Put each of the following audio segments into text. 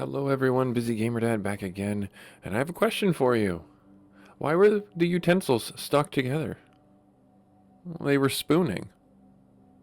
Hello everyone, Busy Gamer Dad back again, and I have a question for you. Why were the utensils stuck together? Well, they were spooning.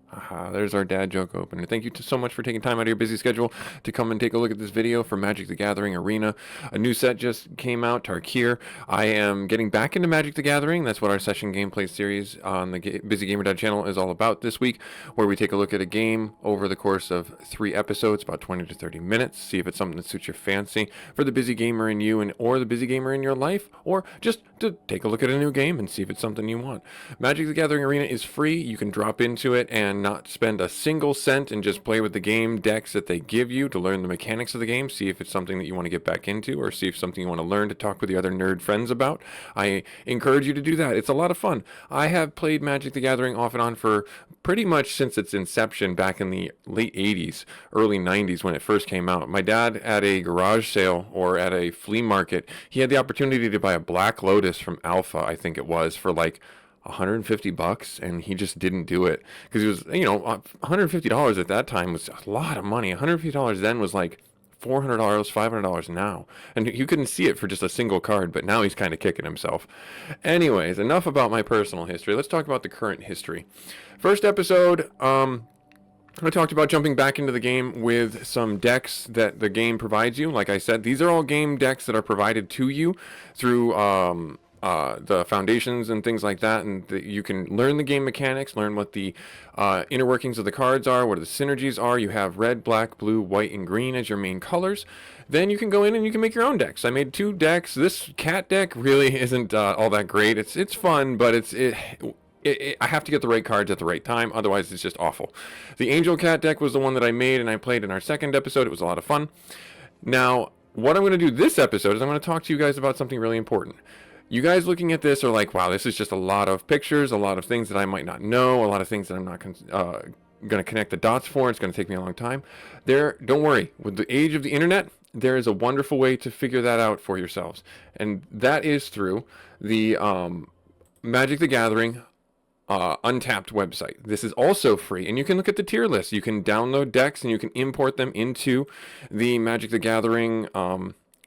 Aha, there's our dad joke opener. Thank you so much for taking time out of your busy schedule to come and take a look at this video for Magic the Gathering Arena. A new set just came out, Tarkir. I am getting back into Magic the Gathering. That's what our session gameplay series on the Busy Gamer Dad channel is all about this week, where we take a look at a game over the course of 3 episodes, about 20 to 30 minutes, see if it's something that suits your fancy for the busy gamer in you or the busy gamer in your life, or just to take a look at a new game and see if it's something you want. Magic the Gathering Arena is free. You can drop into it and not spend a single cent and just play with the game decks that they give you to learn the mechanics of the game, see if it's something that you want to get back into, or see if something you want to learn to talk with the other nerd friends about. I encourage you to do that. It's a lot of fun. I have played Magic the Gathering off and on for pretty much since its inception back in the late 80s, early 90s when it first came out. My dad, at a garage sale or at a flea market, he had the opportunity to buy a Black Lotus from Alpha, I think it was, for like $150, and he just didn't do it because he was, $150 at that time was a lot of money. $150 then was like $400, $500 now, and you couldn't see it for just a single card, but now he's kind of kicking himself. Anyways, enough about my personal history. Let's talk about the current history. First episode, I talked about jumping back into the game with some decks that the game provides you. Like I said, these are all game decks that are provided to you through the foundations and things like that, and you can learn the game mechanics, learn what the inner workings of the cards are, what the synergies are. You have red, black, blue, white, and green as your main colors. Then you can go in and you can make your own decks. I made 2 decks. This cat deck really isn't all that great. It's fun, but I have to get the right cards at the right time, otherwise it's just awful. The Angel Cat deck was the one that I made and I played in our second episode. It was a lot of fun. Now, what I'm going to do this episode is I'm going to talk to you guys about something really important. You guys looking at this are like, wow, this is just a lot of pictures, a lot of things that I might not know, a lot of things that I'm not going to connect the dots for. It's going to take me a long time. Don't worry. With the age of the internet, there is a wonderful way to figure that out for yourselves. And that is through the Magic the Gathering Untapped website. This is also free, and you can look at the tier list. You can download decks and you can import them into the Magic the Gathering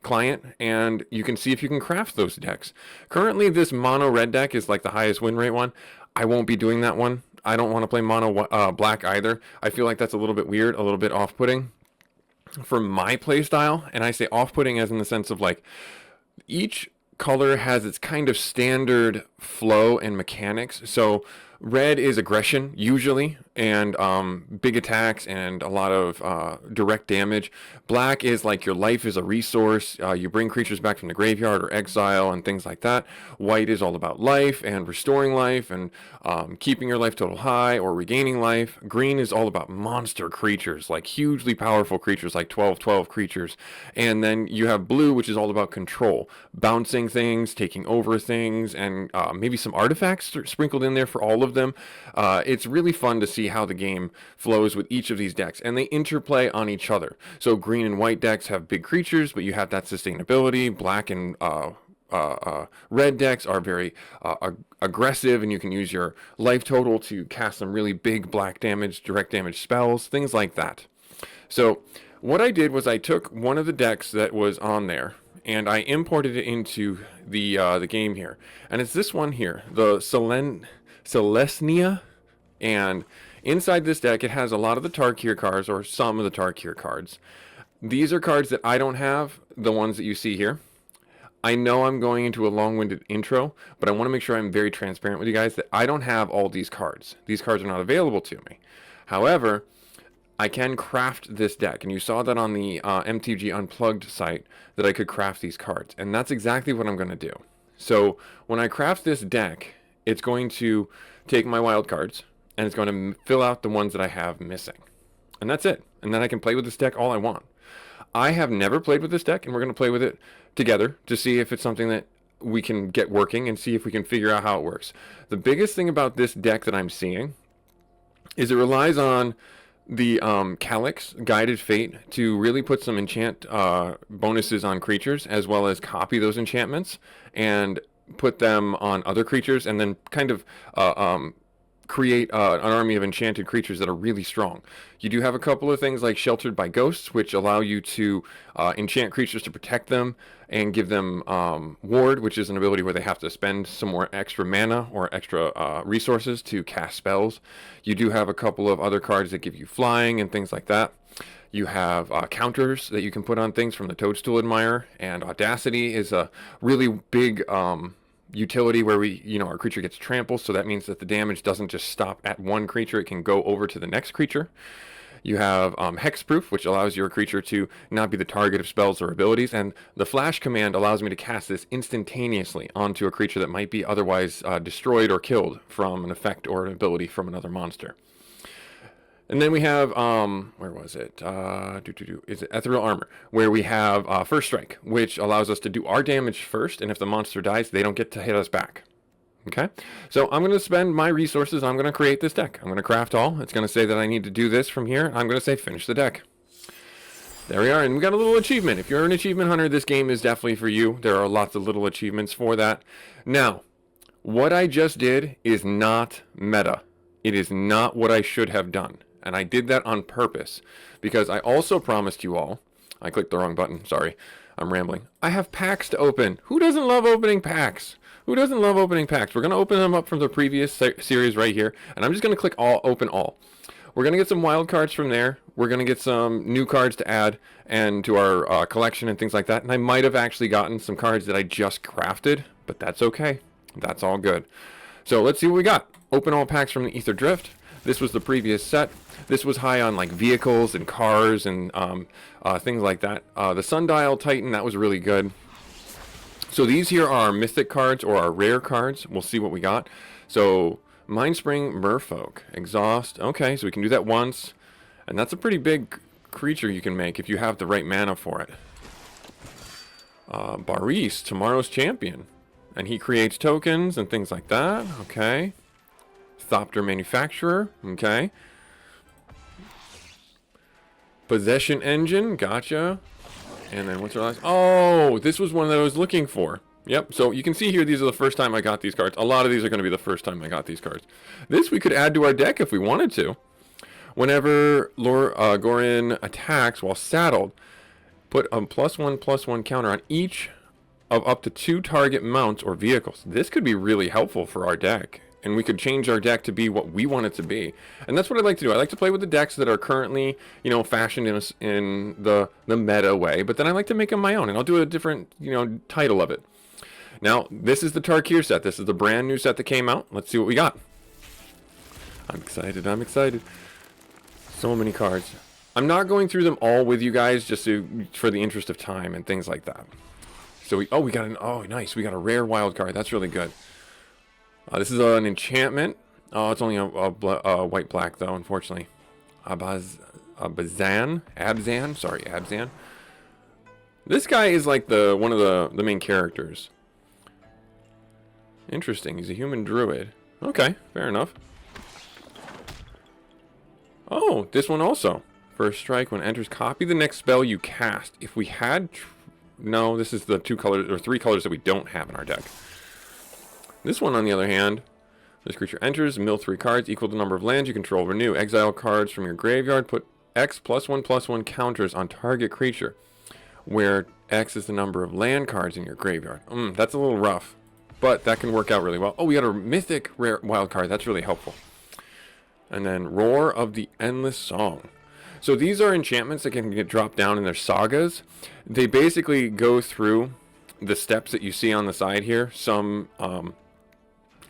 client, and you can see if you can craft those decks. Currently, this mono red deck is like the highest win rate one. I won't be doing that one. I don't want to play mono black either. I feel like that's a little bit weird, a little bit off-putting for my play style. And I say off-putting as in the sense of like each color has its kind of standard flow and mechanics. So red is aggression usually, and big attacks and a lot of direct damage. Black is like your life is a resource. You bring creatures back from the graveyard or exile and things like that. White is all about life and restoring life and keeping your life total high or regaining life. Green is all about monster creatures, like hugely powerful creatures, like 12/12 creatures. And then you have blue, which is all about control, bouncing things, taking over things, and maybe some artifacts sprinkled in there for all of them. It's really fun to see how the game flows with each of these decks, and they interplay on each other. So green and white decks have big creatures, but you have that sustainability. Black and red decks are very aggressive, and you can use your life total to cast some really big black damage, direct damage spells, things like that. So what I did was I took one of the decks that was on there and I imported it into the game here, and it's this one here, the Celestia. And inside this deck, it has a lot of the Tarkir cards, or some of the Tarkir cards. These are cards that I don't have, the ones that you see here. I know I'm going into a long-winded intro, but I want to make sure I'm very transparent with you guys that I don't have all these cards. These cards are not available to me. However, I can craft this deck, and you saw that on the MTG Unplugged site that I could craft these cards, and that's exactly what I'm going to do. So when I craft this deck, it's going to take my wild cards, and it's going to fill out the ones that I have missing. And that's it. And then I can play with this deck all I want. I have never played with this deck, and we're going to play with it together to see if it's something that we can get working and see if we can figure out how it works. The biggest thing about this deck that I'm seeing is it relies on the Calyx, Guided Fate, to really put some enchant bonuses on creatures, as well as copy those enchantments and put them on other creatures, and then kind of create an army of enchanted creatures that are really strong. You do have a couple of things like Sheltered by Ghosts, which allow you to enchant creatures to protect them and give them Ward, which is an ability where they have to spend some more extra mana or extra resources to cast spells. You do have a couple of other cards that give you flying and things like that. You have counters that you can put on things from the Toadstool Admirer, and Audacity is a really big utility where our creature gets trampled, so that means that the damage doesn't just stop at one creature, it can go over to the next creature. You have Hexproof, which allows your creature to not be the target of spells or abilities, and the Flash command allows me to cast this instantaneously onto a creature that might be otherwise destroyed or killed from an effect or an ability from another monster. And then we have, where was it? Is it Ethereal Armor, where we have First Strike, which allows us to do our damage first, and if the monster dies, they don't get to hit us back. Okay? So I'm going to spend my resources, I'm going to create this deck. I'm going to craft all. It's going to say that I need to do this from here. I'm going to say finish the deck. There we are, and we got a little achievement. If you're an achievement hunter, this game is definitely for you. There are lots of little achievements for that. Now, what I just did is not meta. It is not what I should have done. And I did that on purpose because I also promised you all, I clicked the wrong button, sorry, I'm rambling. I have packs to open. Who doesn't love opening packs? Who doesn't love opening packs? We're going to open them up from the previous series right here, and I'm just going to click open all. We're going to get some wild cards from there. We're going to get some new cards to add and to our collection and things like that. And I might have actually gotten some cards that I just crafted, but that's okay. That's all good. So let's see what we got. Open all packs from the Ether Drift. This was the previous set. This was high on like vehicles and cars and things like that. The Sundial Titan, that was really good. So these here are our mythic cards or our rare cards. We'll see what we got. So Mindspring, Merfolk, Exhaust. Okay, so we can do that once. And that's a pretty big creature you can make if you have the right mana for it. Baris, Tomorrow's Champion. And he creates tokens and things like that. Okay. Thopter Manufacturer. Okay. Possession Engine. Gotcha. And then what's our last? Oh, this was one that I was looking for. Yep, so you can see here, these are the first time I got these cards. A lot of these are going to be the first time I got these cards. This we could add to our deck if we wanted to. Whenever Gorin attacks while saddled, put a +1/+1 counter on each of up to 2 target mounts or vehicles. This could be really helpful for our deck. And we could change our deck to be what we want it to be. And that's what I like to do. I like to play with the decks that are currently, fashioned in the meta way. But then I like to make them my own. And I'll do a different, title of it. Now, this is the Tarkir set. This is the brand new set that came out. Let's see what we got. I'm excited. I'm excited. So many cards. I'm not going through them all with you guys just for the interest of time and things like that. So we got nice. We got a rare wild card. That's really good. This is an enchantment. Oh, it's only a white-black, though, unfortunately. Abzan. This guy is like one of the main characters. Interesting. He's a human druid. Okay, fair enough. Oh, this one also. First strike when enters. Copy the next spell you cast. If we had... No, this is the 2 colors or 3 colors that we don't have in our deck. This one, on the other hand, this creature enters, mill 3 cards, equal to the number of lands you control. Renew. Exile cards from your graveyard. Put X +1/+1 counters on target creature, where X is the number of land cards in your graveyard. That's a little rough, but that can work out really well. Oh, we got a mythic rare wild card. That's really helpful. And then Roar of the Endless Song. So these are enchantments that can get dropped down in their sagas. They basically go through the steps that you see on the side here. Some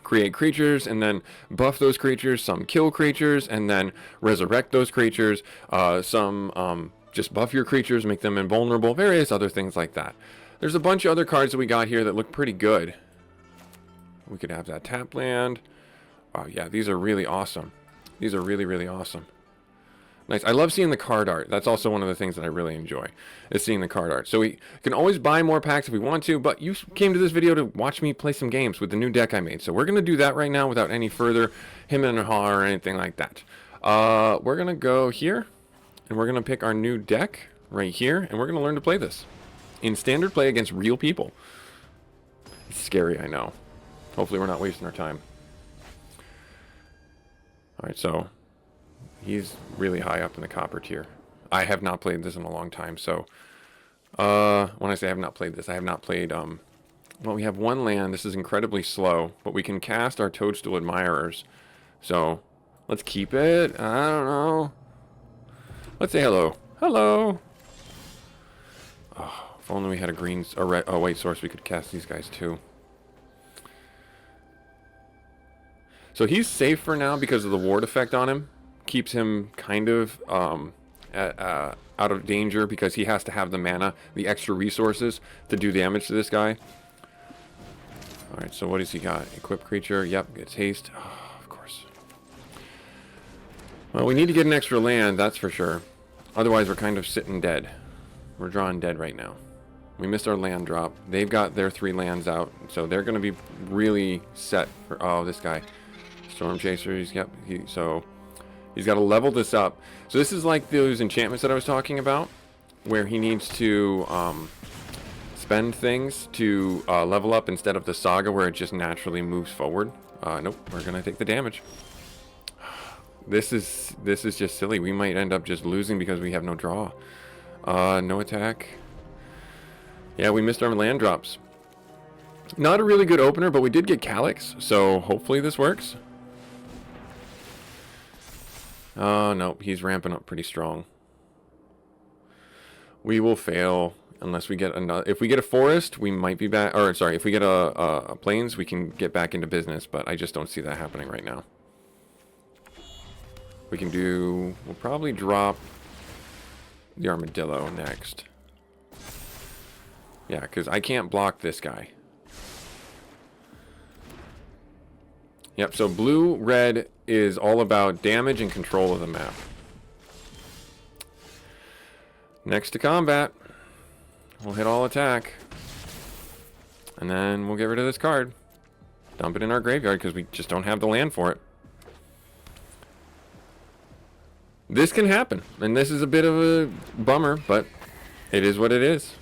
create creatures and then buff those creatures, some kill creatures and then resurrect those creatures, some just buff your creatures, make them invulnerable, various other things like that. There's a bunch of other cards that we got here that look pretty good. We could have that tap land. Oh yeah, these are really awesome. These are really, really awesome. Nice. I love seeing the card art. That's also one of the things that I really enjoy, is seeing the card art. So we can always buy more packs if we want to, but you came to this video to watch me play some games with the new deck I made. So we're going to do that right now without any further him and haw or anything like that. We're going to go here, and we're going to pick our new deck right here, and we're going to learn to play this in standard play against real people. It's scary, I know. Hopefully we're not wasting our time. Alright, so he's really high up in the copper tier. I have not played this in a long time, so when I say I have not played this, I have not played well, we have one land. This is incredibly slow, but we can cast our Toadstool Admirers. So let's keep it. I don't know. Let's say hello. Hello. Oh, if only we had a green, a red, a white source, we could cast these guys too. So he's safe for now because of the ward effect on him. Keeps him kind of out of danger because he has to have the mana, the extra resources to do damage to this guy. Alright, so what has he got? Equipped creature. Yep, gets haste. Oh, of course. Well, we need to get an extra land, that's for sure. Otherwise, we're kind of sitting dead. We're drawing dead right now. We missed our land drop. They've got their 3 lands out, so they're going to be really set for... Oh, this guy. Storm Chasers. Yep, so he's got to level this up. So this is like those enchantments that I was talking about, where he needs to... spend things to level up instead of the Saga where it just naturally moves forward. Nope, we're gonna take the damage. This is just silly. We might end up just losing because we have no draw. No attack. Yeah, we missed our land drops. Not a really good opener, but we did get Calyx, so hopefully this works. Nope, he's ramping up pretty strong. We will fail. Unless we get another, if we get a forest, we might be back. Or sorry, if we get a plains, we can get back into business. But I just don't see that happening right now. We can do. We'll probably drop the armadillo next. Yeah, because I can't block this guy. Yep. So blue red is all about damage and control of the map. Next to combat. We'll hit all attack. And then we'll get rid of this card. Dump it in our graveyard because we just don't have the land for it. This can happen. And this is a bit of a bummer, but it is what it is.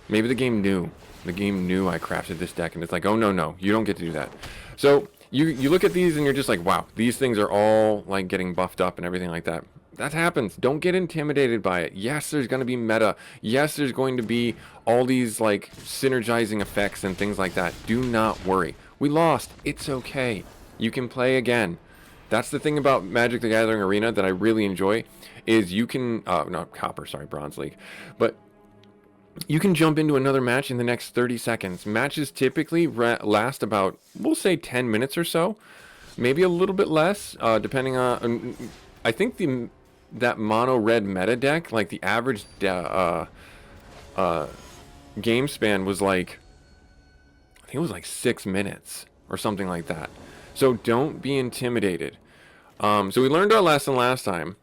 Maybe the game knew. The game knew I crafted this deck and it's like, oh no, you don't get to do that. So you look at these and you're just like, wow, these things are all like getting buffed up and everything like that. That happens. Don't get intimidated by it. Yes, there's going to be meta. Yes, there's going to be all these like synergizing effects and things like that. Do not worry. We lost. It's okay. You can play again. That's the thing about Magic the Gathering Arena that I really enjoy is you can, not Copper, sorry, Bronze League, but you can jump into another match in the next 30 seconds. Matches typically last about, we'll say 10 minutes or so. Maybe a little bit less, depending on, I think that mono red meta deck, like the average game span was like, I think it was like 6 minutes or something like that. So don't be intimidated. So we learned our lesson last time.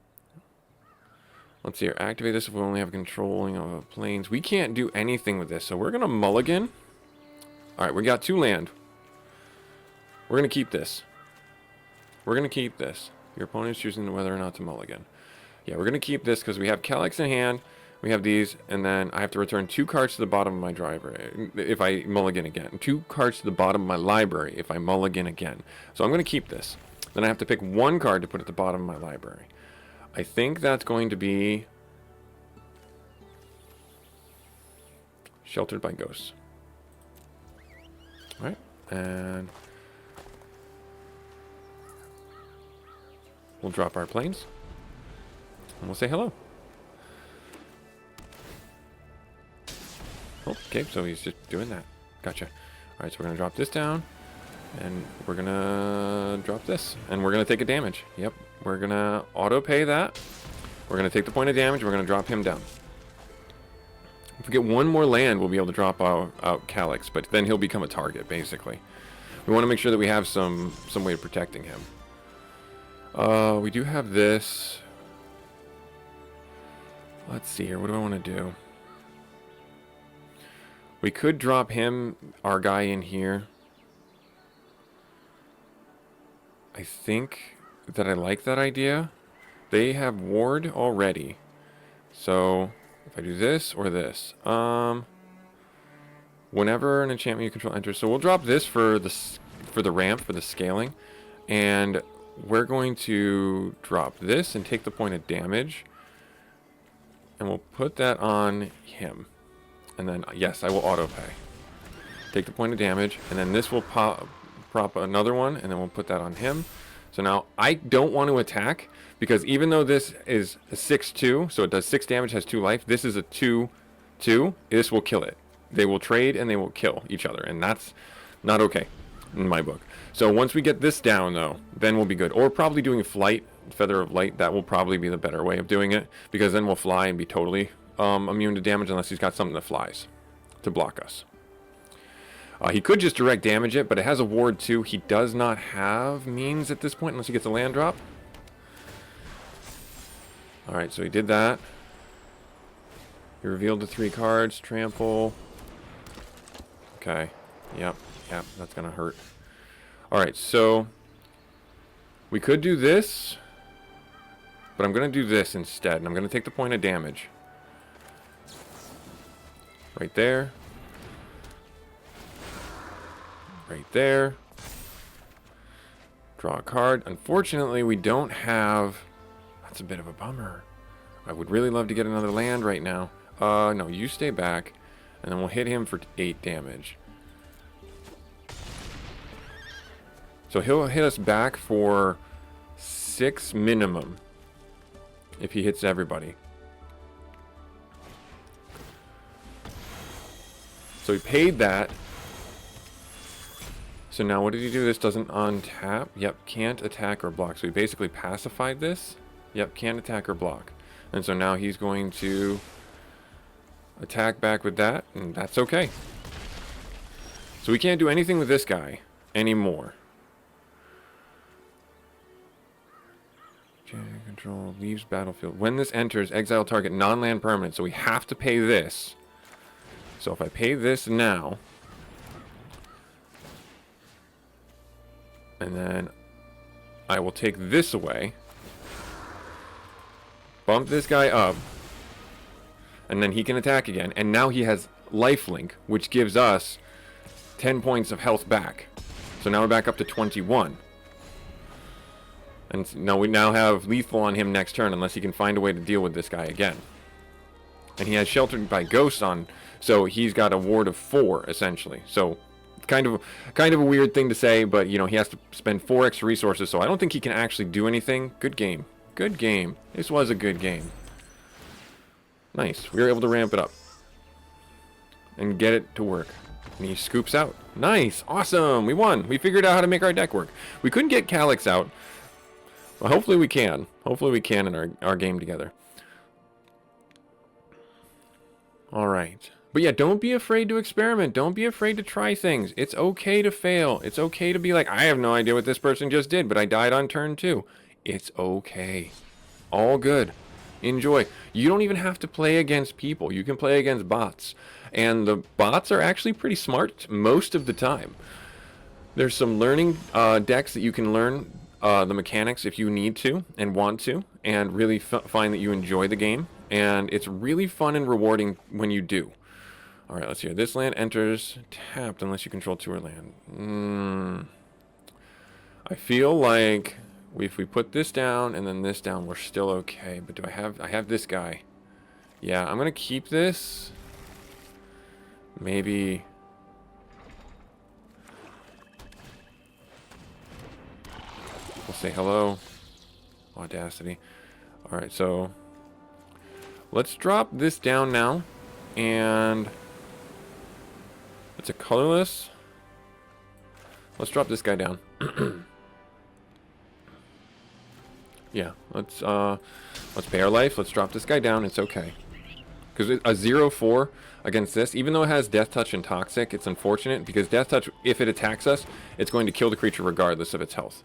Let's see here. Activate this if we only have controlling of planes. We can't do anything with this, so we're gonna mulligan. All right, we got 2 land. We're gonna keep this. We're gonna keep this. Your opponent's choosing whether or not to mulligan. Yeah, we're going to keep this because we have Calyx in hand. We have these, and then I have to return 2 cards to the bottom of my library if I mulligan again. 2 cards to the bottom of my library if I mulligan again. So I'm going to keep this. Then I have to pick 1 card to put at the bottom of my library. I think that's going to be Sheltered by Ghosts. All right, and we'll drop our planes. And we'll say hello. Oh, okay, so he's just doing that. Gotcha. Alright, so we're going to drop this down. And we're going to drop this. And we're going to take a damage. Yep. We're going to auto-pay that. We're going to take the point of damage. We're going to drop him down. If we get 1 more land, we'll be able to drop out Calyx. But then he'll become a target, basically. We want to make sure that we have some way of protecting him. We do have this. Let's see here. What do I want to do? We could drop him, our guy, in here. I think that I like that idea. They have ward already. So if I do this or this, whenever an enchantment you control enters, so we'll drop this for the ramp for the scaling, and we're going to drop this and take the point of damage. And we'll put that on him. And then, yes, I will auto pay. Take the point of damage, and then this will prop another one, and then we'll put that on him. So now I don't want to attack, because even though this is a 6-2, so it does 6 damage, has 2 life, this is a 2-2, this will kill it. They will trade and they will kill each other, and that's not okay in my book. So once we get this down, though, then we'll be good. Or probably doing flight, feather of light, that will probably be the better way of doing it, because then we'll fly and be totally immune to damage unless he's got something that flies to block us. He could just direct damage it, but it has a ward too. He does not have means at this point unless he gets a land drop. Alright, so he did that. He revealed the 3 cards. Trample. Okay. Yep, that's gonna hurt. Alright, so we could do this, but I'm gonna do this instead, and I'm gonna take the point of damage. Right there. Right there. Draw a card. Unfortunately, we don't have... That's a bit of a bummer. I would really love to get another land right now. No, you stay back. And then we'll hit him for 8 damage. So he'll hit us back for 6 minimum. If he hits everybody. So he paid that. So now what did he do? This doesn't untap. Yep, can't attack or block. So he basically pacified this. Yep, can't attack or block. And so now he's going to attack back with that, and that's okay. So we can't do anything with this guy anymore. Control leaves battlefield. When this enters, exile target non-land permanent. So we have to pay this. So if I pay this now, and then I will take this away, bump this guy up, and then he can attack again. And now he has lifelink, which gives us 10 points of health back. So now we're back up to 21. And now we now have lethal on him next turn, unless he can find a way to deal with this guy again. And he has sheltered by ghosts on, so he's got a ward of 4 essentially. So kind of a weird thing to say, but you know, he has to spend 4 extra resources, so I don't think he can actually do anything. Good game. Good game. This was a good game. Nice. We were able to ramp it up and get it to work. And he scoops out. Nice. Awesome. We won. We figured out how to make our deck work. We couldn't get Calyx out. Well, hopefully we can. Hopefully we can in our game together. Alright. But yeah, don't be afraid to experiment. Don't be afraid to try things. It's okay to fail. It's okay to be like, I have no idea what this person just did, but I died on turn 2. It's okay. All good. Enjoy. You don't even have to play against people. You can play against bots. And the bots are actually pretty smart most of the time. There's some learning decks that you can learn the mechanics if you need to and want to, and really find that you enjoy the game. And it's really fun and rewarding when you do. Alright, let's hear. This land enters tapped unless you control 2 or land. I feel like if we put this down and then this down, we're still okay. But do I have this guy. Yeah, I'm gonna keep this. Maybe. We'll say hello. Audacity. Alright, so let's drop this down now. And it's a colorless. Let's drop this guy down. Yeah, let's pay our life. Let's drop this guy down. It's okay. Because a 0-4 against this, even though it has Death Touch and Toxic, it's unfortunate because Death Touch, if it attacks us, it's going to kill the creature regardless of its health.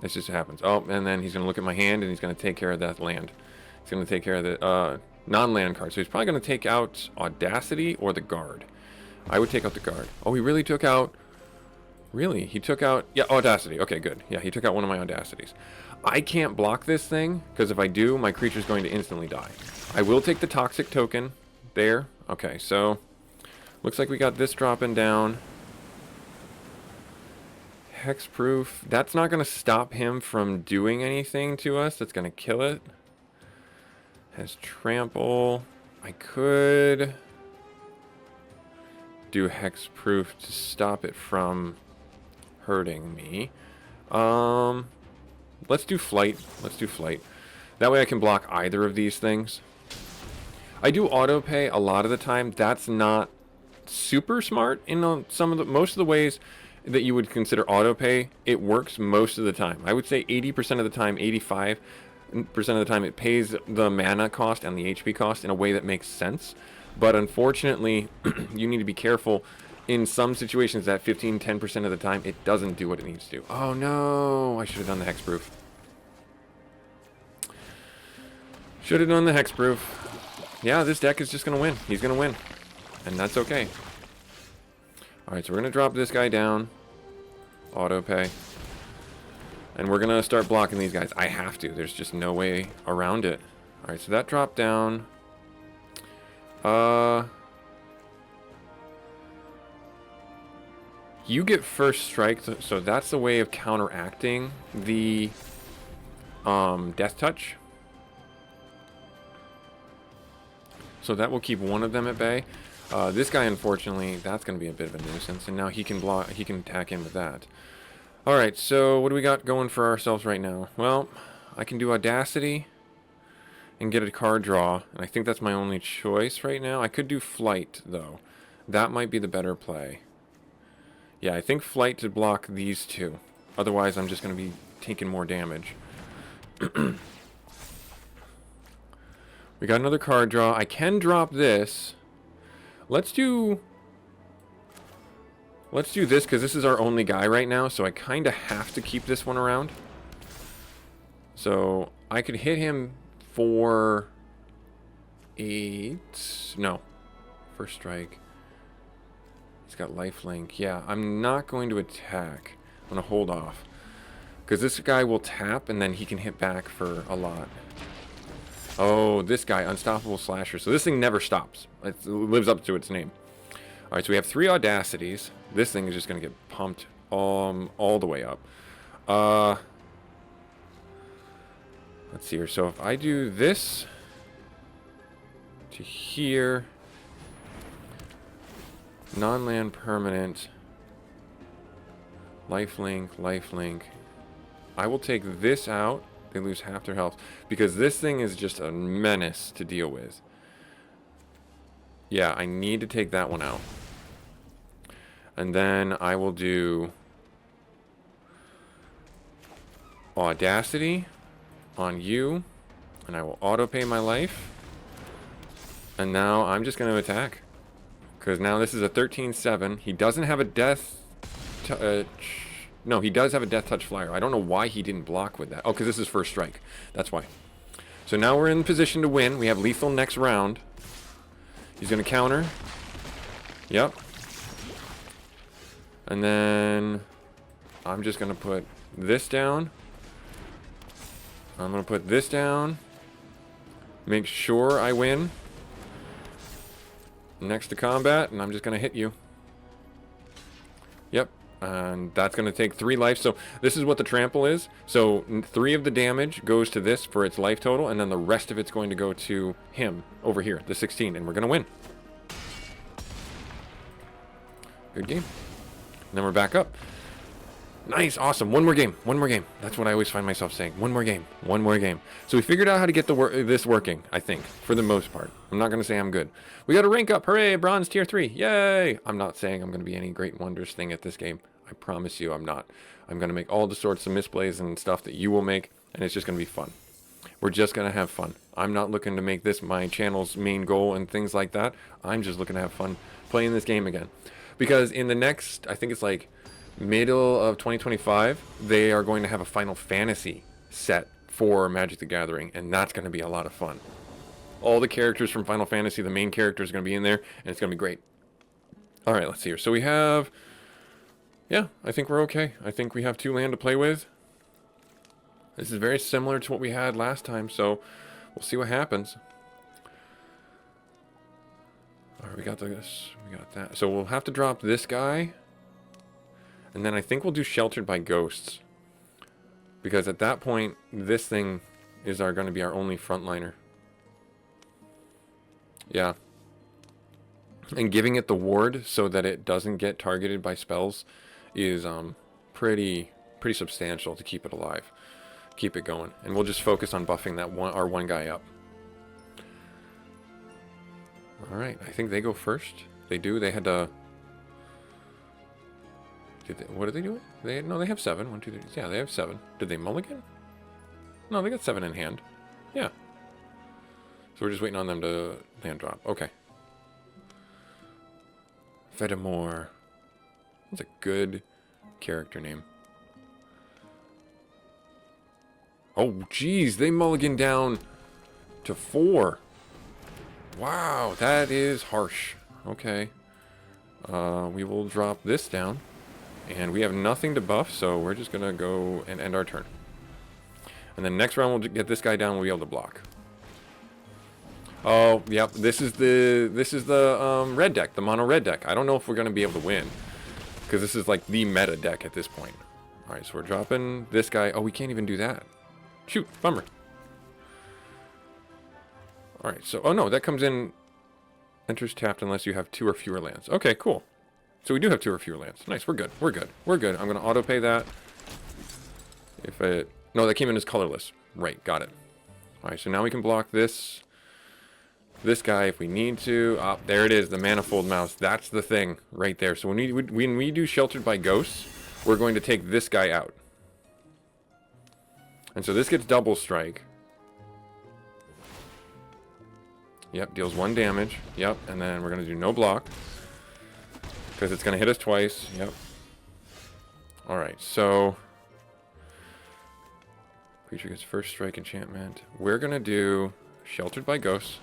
It just happens. Oh, and then he's going to look at my hand and he's going to take care of that land. He's going to take care of the non-land card. So he's probably going to take out Audacity or the Guard. I would take out the Guard. Oh, he really took out... Really? He took out... Yeah, Audacity. Okay, good. Yeah, he took out one of my Audacities. I can't block this thing, because if I do, my creature's going to instantly die. I will take the Toxic token there. Okay, so... Looks like we got this dropping down. hexproof. That's not going to stop him from doing anything to us. That's going to kill it. Has trample. I could do hexproof to stop it from hurting me. Let's do flight. Let's do flight. That way I can block either of these things. I do auto pay a lot of the time. That's not super smart in most of the ways that you would consider auto pay. It works most of the time. I would say 80% of the time, 85% of the time, it pays the mana cost and the HP cost in a way that makes sense. But unfortunately, you need to be careful. In some situations, that 15-10% of the time, it doesn't do what it needs to. Oh no, I should have done the hexproof. Should have done the hexproof. Yeah, this deck is just going to win. He's going to win. And that's okay. Alright, so we're going to drop this guy down. Auto pay. And we're going to start blocking these guys. I have to. There's just no way around it. Alright, so that dropped down. You get first strike, so that's the way of counteracting the death touch. So that will keep one of them at bay. This guy, unfortunately, that's going to be a bit of a nuisance, and now he can block. He can attack in with that. All right, so what do we got going for ourselves right now? Well, I can do Audacity and get a card draw, and I think that's my only choice right now. I could do Flight, though. That might be the better play. Yeah, I think Flight to block these two. Otherwise, I'm just going to be taking more damage. We got another card draw. I can drop this. Let's do this, because this is our only guy right now, so I kind of have to keep this one around. So I could hit him for 8. No. First strike. He's got lifelink. Yeah, I'm not going to attack. I'm going to hold off. Because this guy will tap, and then he can hit back for a lot. Oh, this guy, Unstoppable Slasher. So this thing never stops. It lives up to its name. Alright, so we have 3 Audacities. This thing is just going to get pumped all the way up. Let's see here. So if I do this to here, non-land permanent, lifelink, lifelink. I will take this out. They lose half their health because this thing is just a menace to deal with. Yeah, I need to take that one out. And then I will do Audacity on you, and I will auto pay my life. And now I'm just going to attack. Because now this is a 13-7. He doesn't have a death touch. No, he does have a death touch flyer. I don't know why he didn't block with that. Oh, because this is first strike. That's why. So now we're in position to win. We have lethal next round. He's going to counter. Yep. And then I'm just going to put this down. I'm going to put this down. Make sure I win. Next to combat, and I'm just going to hit you. Yep. And that's going to take 3 life. So this is what the trample is. So 3 of the damage goes to this for its life total, and then the rest of it's going to go to him over here, the 16, and we're going to win. Good game. And then we're back up. Nice, awesome. One more game. One more game. That's what I always find myself saying. One more game. One more game. So we figured out how to get this working, I think, for the most part. I'm not going to say I'm good. We got a rank up. Hooray, bronze tier 3. Yay! I'm not saying I'm going to be any great wondrous thing at this game. I promise you I'm not. I'm going to make all the sorts of misplays and stuff that you will make, and it's just going to be fun. We're just going to have fun. I'm not looking to make this my channel's main goal and things like that. I'm just looking to have fun playing this game again. Because in the next, I think it's like middle of 2025, they are going to have a Final Fantasy set for Magic the Gathering, and that's going to be a lot of fun. All the characters from Final Fantasy, the main characters, are going to be in there, and it's going to be great. All right, let's see here. So we have, yeah, I think we're okay. I think we have 2 land to play with. This is very similar to what we had last time, so we'll see what happens. All right, we got this. We got that. So we'll have to drop this guy. And then I think we'll do Sheltered by Ghosts. Because at that point, this thing is going to be our only frontliner. Yeah. And giving it the ward so that it doesn't get targeted by spells is pretty substantial to keep it alive. Keep it going. And we'll just focus on buffing our one guy up. Alright, I think they go first. They do. They had to... what are they doing? No, they have 7. 1, 2, 3. Yeah, they have 7. Did they mulligan? No, they got 7 in hand. Yeah. So we're just waiting on them to land drop. Okay. Fedamore. That's a good character name. Oh, geez. They mulligan down to 4. Wow, that is harsh. Okay. We will drop this down. And we have nothing to buff, so we're just going to go and end our turn. And then next round we'll get this guy down, we'll be able to block. Oh, yep, this is the red deck, the mono red deck. I don't know if we're going to be able to win. Because this is like the meta deck at this point. Alright, so we're dropping this guy. Oh, we can't even do that. Shoot, bummer. Alright, so, oh no, that comes in, enters tapped unless you have 2 or fewer lands. Okay, cool. So we do have 2 or fewer lands. Nice, we're good, we're good, we're good. I'm going to auto-pay that. If it, no, that came in as colorless. Right, got it. Alright, so now we can block this guy if we need to. Ah, there it is, the Manifold Mouse. That's the thing right there. So when we do Sheltered by Ghosts, we're going to take this guy out. And so this gets double strike. Yep, deals 1 damage. Yep, and then we're going to do no block. Because it's going to hit us twice. Yep. Alright, so... creature gets first strike enchantment. We're going to do Sheltered by Ghosts.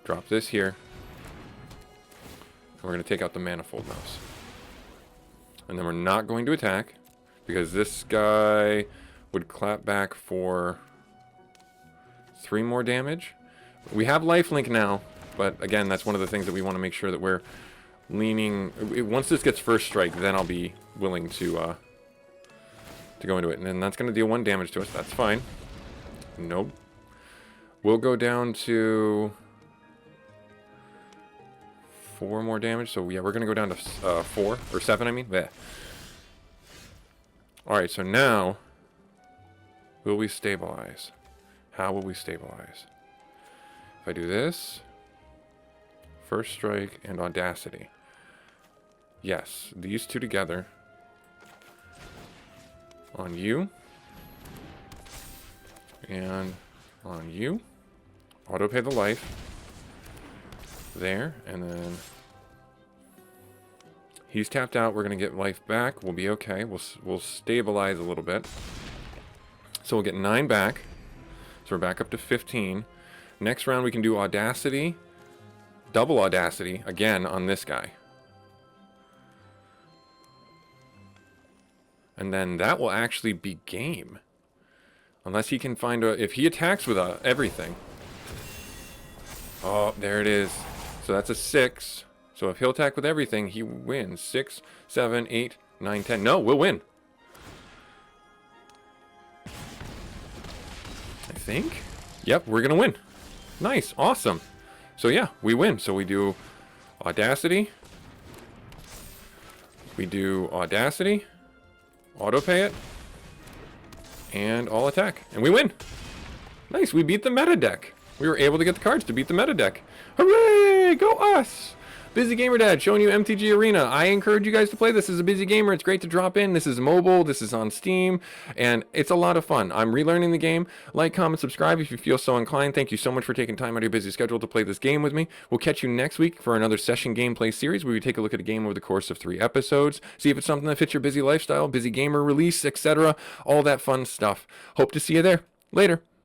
Drop this here. And we're going to take out the Manifold Mouse. And then we're not going to attack. Because this guy would clap back for 3 more damage. We have lifelink now. But again, that's one of the things that we want to make sure that we're leaning. Once this gets first strike, then I'll be willing to go into it. And then that's going to deal 1 damage to us. That's fine. Nope. We'll go down to 4 more damage. So yeah, we're going to go down to 4 or 7. I mean, bleh. All right. So now, will we stabilize? How will we stabilize? If I do this, first strike and audacity. Yes, these 2 together. On you. And on you. Auto-pay the life. There, and then he's tapped out. We're going to get life back. We'll be okay. We'll stabilize a little bit. So we'll get 9 back. So we're back up to 15. Next round we can do audacity. Double audacity again on this guy. And then that will actually be game. Unless he can find if he attacks with everything. Oh, there it is. So that's a 6. So if he'll attack with everything, he wins. 6, 7, 8, 9, 10. No, we'll win. I think. Yep, we're going to win. Nice, awesome. So yeah, we win. So we do audacity. We do audacity. Auto-pay it. And all attack. And we win. Nice, we beat the meta deck. We were able to get the cards to beat the meta deck. Hooray! Go us! Busy Gamer Dad showing you MTG Arena. I encourage you guys to play this as a busy gamer. It's great to drop in. This is mobile. This is on Steam. And it's a lot of fun. I'm relearning the game. Like, comment, subscribe if you feel so inclined. Thank you so much for taking time out of your busy schedule to play this game with me. We'll catch you next week for another session gameplay series where we take a look at a game over the course of 3 episodes. See if it's something that fits your busy lifestyle, busy gamer release, etc. All that fun stuff. Hope to see you there. Later.